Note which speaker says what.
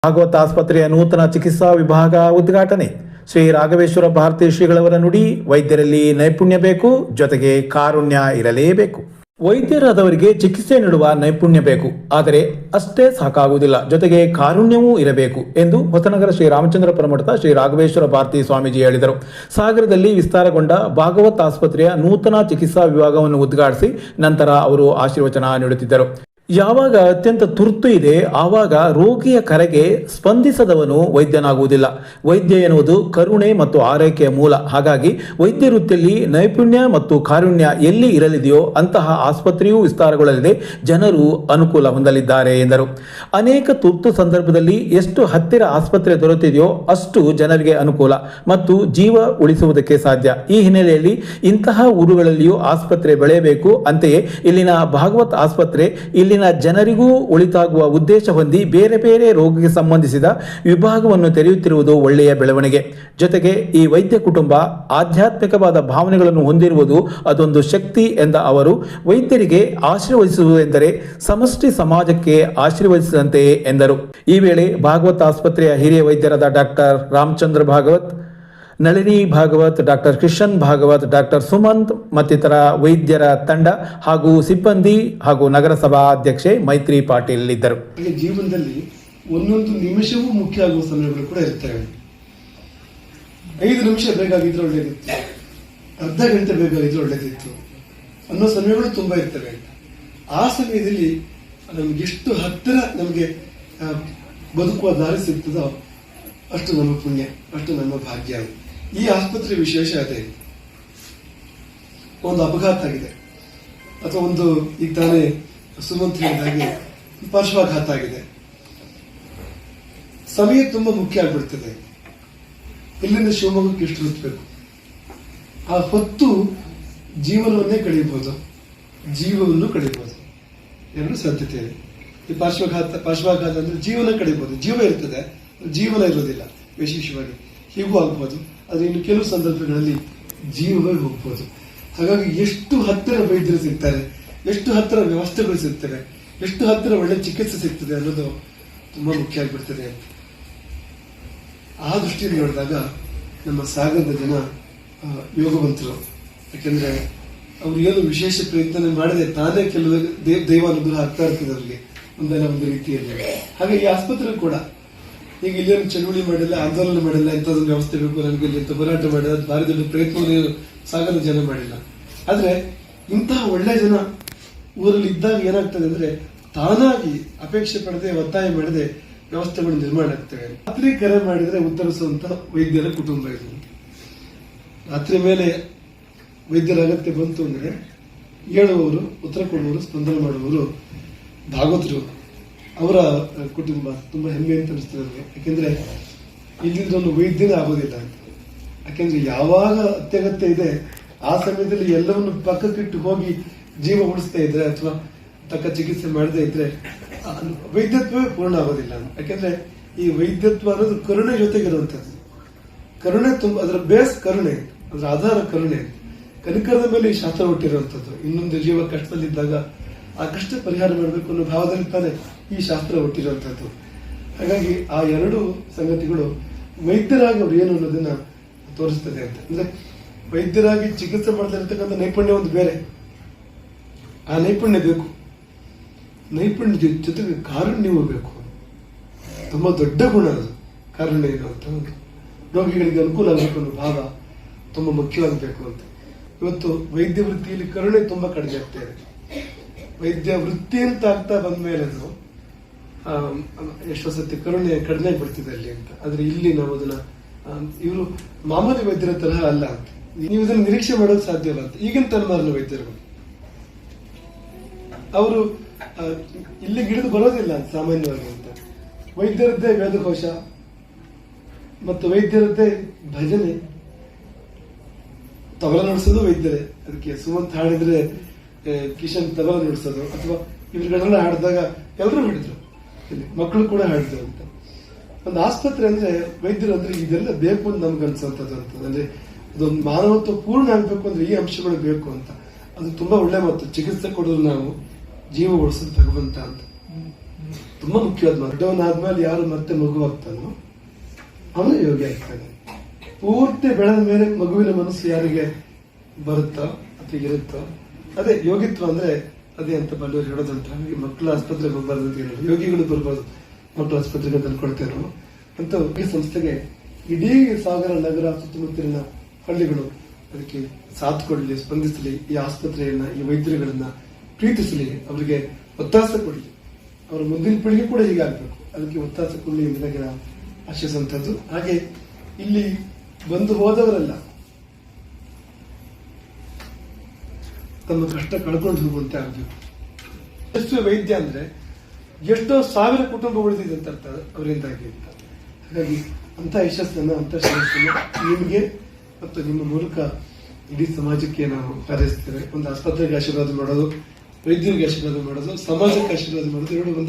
Speaker 1: ಭಾಗವತ ಆಸ್ಪತ್ರೆಯ ನೂತನ ಚಿಕಿತ್ಸಾ ವಿಭಾಗ ಉದ್ಘಾಟನೆ. ಶ್ರೀ ರಾಘವೇಶ್ವರ ಭಾರತಿ ಶ್ರೀಗಳವರ ನುಡಿ, ವೈದ್ಯರಲ್ಲಿ ನೈಪುಣ್ಯ ಬೇಕು, ಜೊತೆಗೆ ಕಾರುಣ್ಯ ಇರಲೇಬೇಕು. ವೈದ್ಯರಾದವರಿಗೆ ಚಿಕಿತ್ಸೆ ನೀಡುವ ನೈಪುಣ್ಯ ಬೇಕು, ಆದರೆ ಅಷ್ಟೇ ಸಾಕಾಗುವುದಿಲ್ಲ, ಜೊತೆಗೆ ಕಾರುಣ್ಯವೂ ಇರಬೇಕು ಎಂದು ಹೊಸನಗರ ಶ್ರೀ ರಾಮಚಂದ್ರಪುರ ಮಠದ ಶ್ರೀ ರಾಘವೇಶ್ವರ ಭಾರತಿ ಸ್ವಾಮೀಜಿ ಹೇಳಿದರು. ಸಾಗರದಲ್ಲಿ ವಿಸ್ತಾರಗೊಂಡ ಭಾಗವತ್ ಆಸ್ಪತ್ರೆಯ ನೂತನ ಚಿಕಿತ್ಸಾ ವಿಭಾಗವನ್ನು ಉದ್ಘಾಟಿಸಿ ನಂತರ ಅವರು ಆಶೀರ್ವಚನ ನೀಡುತ್ತಿದ್ದರು. ಯಾವಾಗ ಅತ್ಯಂತ ತುರ್ತು ಇದೆ ಆವಾಗ ರೋಗಿಯ ಕರೆಗೆ ಸ್ಪಂದಿಸದವನು ವೈದ್ಯನಾಗುವುದಿಲ್ಲ. ವೈದ್ಯ ಎನ್ನುವುದು ಕರುಣೆ ಮತ್ತು ಆರೈಕೆಯ ಮೂಲ. ಹಾಗಾಗಿ ವೈದ್ಯ ವೃತ್ತಿಯಲ್ಲಿ ನೈಪುಣ್ಯ ಮತ್ತು ಕಾರುಣ್ಯ ಎಲ್ಲಿ ಇರಲಿದೆಯೋ ಅಂತಹ ಆಸ್ಪತ್ರೆಯೂ ವಿಸ್ತಾರಗೊಳ್ಳಲಿದೆ, ಜನರು ಅನುಕೂಲ ಹೊಂದಲಿದ್ದಾರೆ ಎಂದರು. ಅನೇಕ ತುರ್ತು ಸಂದರ್ಭದಲ್ಲಿ ಎಷ್ಟು ಹತ್ತಿರ ಆಸ್ಪತ್ರೆ ದೊರೆತಿದೆಯೋ ಅಷ್ಟು ಜನರಿಗೆ ಅನುಕೂಲ ಮತ್ತು ಜೀವ ಉಳಿಸುವುದಕ್ಕೆ ಸಾಧ್ಯ. ಈ ಹಿನ್ನೆಲೆಯಲ್ಲಿ ಇಂತಹ ಊರುಗಳಲ್ಲಿಯೂ ಆಸ್ಪತ್ರೆ ಬೆಳೆಯಬೇಕು. ಅಂತೆಯೇ ಇಲ್ಲಿನ ಭಾಗವತ್ ಆಸ್ಪತ್ರೆ ಇಲ್ಲಿನ ಜನರಿಗೂ ಒಳಿತಾಗುವ ಉದ್ದೇಶ ಹೊಂದಿ ಬೇರೆ ಬೇರೆ ರೋಗಕ್ಕೆ ಸಂಬಂಧಿಸಿದ ವಿಭಾಗವನ್ನು ತೆರೆಯುತ್ತಿರುವುದು ಒಳ್ಳೆಯ ಬೆಳವಣಿಗೆ. ಜೊತೆಗೆ ಈ ವೈದ್ಯ ಕುಟುಂಬ ಆಧ್ಯಾತ್ಮಿಕವಾದ ಭಾವನೆಗಳನ್ನು ಹೊಂದಿರುವುದು ಅದೊಂದು ಶಕ್ತಿ ಎಂದ ಅವರು, ವೈದ್ಯರಿಗೆ ಆಶೀರ್ವದಿಸುವುದೆಂದರೆ ಸಮಷ್ಟಿ ಸಮಾಜಕ್ಕೆ ಆಶೀರ್ವದಿಸಿದಂತೆ ಎಂದರು. ಈ ವೇಳೆ ಭಾಗವತ್ ಆಸ್ಪತ್ರೆಯ ಹಿರಿಯ ವೈದ್ಯರಾದ doctor Ramachandra Bhagwat, Nalini Bhagwat, doctor Kishan Bhagwat, doctor Sumanth ಮತ್ತಿತರ ವೈದ್ಯರ ತಂಡ ಹಾಗೂ ಸಿಬ್ಬಂದಿ ಹಾಗೂ ನಗರಸಭಾ ಅಧ್ಯಕ್ಷೆ ಮೈತ್ರಿ ಪಾಟೀಲ್ ಇದ್ದರು.
Speaker 2: ಜೀವನದಲ್ಲಿ ಒಂದೊಂದು ನಿಮಿಷವೂ ಮುಖ್ಯ ಆಗುವ ಸಮಯಗಳು ಕೂಡ ಇರ್ತವೆ. 5 ನಿಮಿಷ ಬೇಕಾಗಿದ್ರೆ ಒಳ್ಳೇದಿತ್ತು, ಅರ್ಧ ಗಂಟೆ ಬೇಕಾಗಿದ್ರೆ ಒಳ್ಳೇದಿತ್ತು ಅನ್ನೋ ಸಮಯಗಳು ತುಂಬಾ ಇರ್ತವೆ. ಆ ಸಮಯದಲ್ಲಿ ನಮ್ಗೆ ಎಷ್ಟು ಹತ್ತಿರ ನಮಗೆ ಬದುಕುವ ದಾರಿ ಸಿಗ್ತದೋ ಅಷ್ಟು ನಮ್ಮ ಪುಣ್ಯ, ಅಷ್ಟು ನಮ್ಮ ಭಾಗ್ಯ. ಈ ಆಸ್ಪತ್ರೆ ವಿಶೇಷ ಅದೇ, ಒಂದು ಅಪಘಾತ ಆಗಿದೆ ಅಥವಾ ಒಂದು ಈಗ ತಾನೇ ಸುಮಂತ್ ಹೇಳಿದಾಗೆ ಪಾರ್ಶ್ವಾಘಾತ ಆಗಿದೆ, ಸಮಯ ತುಂಬಾ ಮುಖ್ಯ ಆಗ್ಬಿಡ್ತದೆ. ಇಲ್ಲಿಂದ ಶಿವಮೊಗ್ಗಕ್ಕೆ ಎಷ್ಟು ಹೊತ್ತಬೇಕು, ಆ ಹೊತ್ತು ಜೀವನವನ್ನೇ ಕಳೀಬಹುದು, ಜೀವವನ್ನು ಕಳೀಬಹುದು, ಎರಡು ಸಾಧ್ಯತೆ ಇದೆ. ಈ ಪಾರ್ಶ್ವಾಘಾತ ಅಂದ್ರೆ ಜೀವನ ಕಳೀಬಹುದು, ಜೀವ ಇರ್ತದೆ, ಜೀವನ ಇರೋದಿಲ್ಲ. ವಿಶೇಷವಾಗಿ ಹೀಗೂ ಆಗ್ಬೋದು, ಆದ್ರೆ ಇನ್ನು ಕೆಲವು ಸಂದರ್ಭಗಳಲ್ಲಿ ಜೀವವೇ ಹೋಗ್ಬೋದು. ಹಾಗಾಗಿ ಎಷ್ಟು ಹತ್ತಿರ ವೈದ್ಯರು ಸಿಗ್ತಾರೆ, ಎಷ್ಟು ಹತ್ತಿರ ವ್ಯವಸ್ಥೆಗಳು ಸಿಗ್ತವೆ, ಎಷ್ಟು ಹತ್ತಿರ ಒಳ್ಳೆ ಚಿಕಿತ್ಸೆ ಸಿಗ್ತದೆ ಅನ್ನೋದು ತುಂಬಾ ಮುಖ್ಯ ಆಗಿಬಿಡ್ತದೆ. ಆ ದೃಷ್ಟಿಯಲ್ಲಿ ನೋಡಿದಾಗ ನಮ್ಮ ಸಾಗರದ ಜನ ಯೋಗವಂತರು. ಯಾಕೆಂದ್ರೆ ಅವ್ರು ಏನು ವಿಶೇಷ ಪ್ರಯತ್ನ ಮಾಡದೆ ತಾನೇ ಕೆಲವು ದೈವಾನುಗ್ರಹ ಆಗ್ತಾ ಇರ್ತದೆ ಅವರಿಗೆ ಒಂದಲ್ಲ ಒಂದು ರೀತಿಯಲ್ಲಿ. ಹಾಗೆ ಈ ಆಸ್ಪತ್ರೆ ಕೂಡ ಈಗ ಇಲ್ಲೇನು ಚಳುವಳಿ ಮಾಡಿಲ್ಲ, ಆಂದೋಲನ ಮಾಡಿಲ್ಲ, ಇಂಥದ್ದೊಂದು ವ್ಯವಸ್ಥೆ ಬೇಕು ನನಗೆ ಇಲ್ಲಿ ಅಂತ ಹೋರಾಟ ಮಾಡಿದ ಭಾರಿ ದೊಡ್ಡ ಪ್ರಯತ್ನವನ್ನು ಸಾಗರ ಜನ ಮಾಡಿಲ್ಲ. ಆದ್ರೆ ಇಂತಹ ಒಳ್ಳೆ ಜನ ಊರಲ್ಲಿ ಇದ್ದಾಗ ಏನಾಗ್ತದೆ ಅಂದ್ರೆ ತಾನಾಗಿ ಅಪೇಕ್ಷೆ ಪಡದೆ ಒತ್ತಾಯ ಮಾಡದೆ ವ್ಯವಸ್ಥೆಗಳು ನಿರ್ಮಾಣ ಆಗ್ತವೆ. ರಾತ್ರಿ ಕರೆ ಮಾಡಿದ್ರೆ ಉತ್ತರಿಸುವಂತ ವೈದ್ಯರ ಕುಟುಂಬ ಇದು. ರಾತ್ರಿ ಮೇಲೆ ವೈದ್ಯರ ಅಗತ್ಯ ಬಂತು ಅಂದ್ರೆ ಹೇಳುವವರು, ಉತ್ತರ ಕೊಡುವವರು, ಸ್ಪಂದನೆ ಮಾಡುವವರು ಭಾಗವತರು, ಅವರ ಕುಟುಂಬ ತುಂಬಾ ಹೆಮ್ಮೆ ಅಂತ ಅನಿಸ್ತದೆ ನನಗೆ. ಯಾಕೆಂದ್ರೆ ಇಲ್ಲಿಂದ ಒಂದು ವೈದ್ಯನೇ ಆಗೋದಿಲ್ಲ ಅಂತ. ಯಾಕೆಂದ್ರೆ ಯಾವಾಗ ಅತ್ಯಗತ್ಯ ಇದೆ ಆ ಸಮಯದಲ್ಲಿ ಎಲ್ಲವನ್ನು ಪಕ್ಕಕ್ಕಿಟ್ಟು ಹೋಗಿ ಜೀವ ಉಳಿಸ್ತಾ ಇದ್ರೆ ಅಥವಾ ತಕ್ಕ ಚಿಕಿತ್ಸೆ ಮಾಡದೇ ಇದ್ರೆ ವೈದ್ಯತ್ವವೇ ಪೂರ್ಣ ಆಗೋದಿಲ್ಲ. ಯಾಕೆಂದ್ರೆ ಈ ವೈದ್ಯತ್ವ ಅನ್ನೋದು ಕರುಣೆ ಜೊತೆಗಿರುವಂತದ್ದು. ಕರುಣೆ ತುಂಬಾ, ಅದರ ಬೇಸ್ ಕರುಣೆ, ಅದರ ಆಧಾರ ಕರುಣೆ, ಕನಿಕರದ ಮೇಲೆ ಈ ಶಾಸ್ತ್ರ ಹುಟ್ಟಿರುವಂತದ್ದು. ಇನ್ನೊಂದು ಜೀವ ಕಷ್ಟದಲ್ಲಿದ್ದಾಗ ಆ ಕಷ್ಟ ಪರಿಹಾರ ಮಾಡಬೇಕು ಅನ್ನೋ ಭಾವದಲ್ಲಿ ತಾನೇ ಈ ಶಾಸ್ತ್ರ ಹುಟ್ಟಿರುವಂತದ್ದು. ಹಾಗಾಗಿ ಆ ಎರಡು ಸಂಗತಿಗಳು ವೈದ್ಯರಾಗಿ ಅವ್ರು ಏನು ಅನ್ನೋದನ್ನ ತೋರಿಸ್ತದೆ ಅಂತ. ಅಂದ್ರೆ ವೈದ್ಯರಾಗಿ ಚಿಕಿತ್ಸೆ ಮಾಡ್ತಾ ಇರ್ತಕ್ಕಂಥ ನೈಪುಣ್ಯ ಒಂದು ಬೇರೆ, ಆ ನೈಪುಣ್ಯ ಬೇಕು. ನೈಪುಣ್ಯ ಜೊತೆಗೆ ಕಾರುಣ್ಯವೂ ಬೇಕು. ತುಂಬಾ ದೊಡ್ಡ ಗುಣ ಅದು ಕಾರುಣ್ಯ ಇರುವಂತ. ರೋಗಿಗಳಿಗೆ ಅನುಕೂಲ ಆಗಬೇಕು ಅನ್ನೋ ಭಾವ ತುಂಬಾ ಮುಖ್ಯವಾಗಬೇಕು ಅಂತ. ಇವತ್ತು ವೈದ್ಯ ವೃತ್ತಿಯಲ್ಲಿ ಕರುಣೆ ತುಂಬಾ ಕಡಿಮೆ ಆಗ್ತಾ ಇದೆ. ವೈದ್ಯ ವೃತ್ತಿ ಅಂತ ಆಗ್ತಾ ಬಂದ್ಮೇಲೆ ಎಷ್ಟೋ ಸತಿ ಕರುಣೆ ಕಡಿಮೆ ಆಗ್ಬಿಡ್ತಿದೆ ಅಲ್ಲಿ ಅಂತ. ಆದ್ರೆ ಇಲ್ಲಿ ನಾವು ಅದನ್ನ ಇವರು ಮಾಮೂಲಿ ವೈದ್ಯರ ತರಹ ಅಲ್ಲ ಅಂತ, ನೀವು ಇದನ್ನ ನಿರೀಕ್ಷೆ ಮಾಡೋದು ಸಾಧ್ಯಲ್ಲ ಅಂತ. ಈಗಿನ ತಲೆಮಾರಿನ ವೈದ್ಯರು ಅವರು ಇಲ್ಲಿ ಗಿಳಿದು ಬರೋದಿಲ್ಲ ಅಂತ ಸಾಮಾನ್ಯವಾಗಿ ಅಂತ. ವೈದ್ಯರದ್ದೇ ವೇದಕೋಶ ಮತ್ತು ವೈದ್ಯರದ್ದೇ ಭಜನೆ, ತಬಲ ನುಡಿಸೋದು ವೈದ್ಯರೇ. ಅದಕ್ಕೆ ಸುಮಂತ್ ಹಾಡಿದ್ರೆ ಕಿಶನ್ ತಬಲ ನುಡಿಸೋದು, ಅಥವಾ ಇವ್ರುಗಳೆಲ್ಲ ಹಾಡಿದಾಗ ಎಲ್ಲರೂ ಹಾಡಿದ್ರು, ಮಕ್ಕಳು ಕೂಡ ಹಾಡಿದ್ರು ಅಂತ. ಒಂದು ಆಸ್ಪತ್ರೆ ಅಂದ್ರೆ ವೈದ್ಯರು ಅಂದ್ರೆ ಇದೆಲ್ಲ ಬೇಕು ಅಂತ ನಮ್ಗೆ ಅನ್ಸುವಂಥದ್ದು ಅಂತ. ಅಂದ್ರೆ ಅದೊಂದು ಮಾನವತ್ವ ಪೂರ್ಣ ಆಗ್ಬೇಕು ಅಂದ್ರೆ ಈ ಅಂಶಗಳು ಬೇಕು ಅಂತ. ಅದು ತುಂಬಾ ಒಳ್ಳೆ ಮಾತು. ಚಿಕಿತ್ಸೆ ಕೊಡೋದು ನಾವು, ಜೀವ ಉಳಿಸೋದು ಭಗವಂತ ಅಂತ. ತುಂಬಾ ಮುಖ್ಯವಾದ ಮಾತು. ದೊಡ್ಡವನಾದ್ಮೇಲೆ ಯಾರು ಮತ್ತೆ ಮಗುವಾಗ್ತಾನೋ ಅವನು ಯೋಗಿ ಆಗ್ತಾನೆ. ಪೂರ್ತಿ ಬೆಳೆದ ಮೇಲೆ ಮಗುವಿನ ಮನಸ್ಸು ಯಾರಿಗೆ ಬರುತ್ತೋ ಅಥವಾ ಇರುತ್ತೋ ಅದೇ ಯೋಗಿತ್ವ ಅಂದ್ರೆ ಅದೇ ಅಂತ ಬಲ್ಲವರು ಹೇಳೋದಂತ. ಮಕ್ಕಳ ಆಸ್ಪತ್ರೆಗೆ ಹೋಗ್ಬಾರ್ದು ಅಂತ ಹೇಳೋದು, ಯೋಗಿಗಳು ಬರ್ಬಾರ್ದು ಮಕ್ಕಳ ಆಸ್ಪತ್ರೆಗೆ ತಂದ್ಕೊಳ್ತೇವೆ ನಾವು ಅಂತ. ಈ ಸಂಸ್ಥೆಗೆ ಇಡೀ ಸಾಗರ ನಗರ ಸುತ್ತಮುತ್ತಲಿನ ಹಳ್ಳಿಗಳು ಅದಕ್ಕೆ ಸಾಥ್ ಕೊಡಲಿ, ಸ್ಪಂದಿಸಲಿ, ಈ ಆಸ್ಪತ್ರೆಯನ್ನ, ಈ ವೈದ್ಯರುಗಳನ್ನ ಪ್ರೀತಿಸಲಿ, ಅವರಿಗೆ ಒತ್ತಾಸ ಕೊಡಲಿ, ಅವರ ಮುಂದಿನ ಪೀಳಿಗೆ ಕೂಡ ಹೀಗಾಗಬೇಕು, ಅದಕ್ಕೆ ಒತ್ತಾಸ ಕೊಡಲಿ ಎಂಬುದಾಗಿ ನಾವು ಆಶಿಸುವಂತದ್ದು. ಹಾಗೆ ಇಲ್ಲಿ ಬಂದು ಹೋದವರೆಲ್ಲ ತಮ್ಮ ಕಷ್ಟ ಕಳ್ಕೊಂಡು ಹೋಗುವಂತೆ ಆಗಬೇಕು. ಯಶಸ್ವಿ ವೈದ್ಯ ಅಂದ್ರೆ ಎಷ್ಟೋ ಸಾವಿರ ಕುಟುಂಬ ಉಳಿದಿದೆ ಅಂತ ಅರ್ಥ ಅವರಿಂದಾಗಿ ಅಂತ. ಹಾಗಾಗಿ ಅಂತ ಯಶಸ್ಸನ್ನ, ಅಂತ ಶ್ರೇಯಸ್ಸನ್ನ ನಿಮಗೆ ಮತ್ತು ನಿಮ್ಮ ಮೂಲಕ ಇಡೀ ಸಮಾಜಕ್ಕೆ ನಾವು ಹಾರೈಸ್ತೇವೆ. ಒಂದು ಆಸ್ಪತ್ರೆಗೆ ಆಶೀರ್ವಾದ ಮಾಡೋದು, ವೈದ್ಯರಿಗೆ ಆಶೀರ್ವಾದ ಮಾಡೋದು, ಸಮಾಜಕ್ಕೆ ಆಶೀರ್ವಾದ ಮಾಡೋದು ಎರಡು ಒಂದೇ.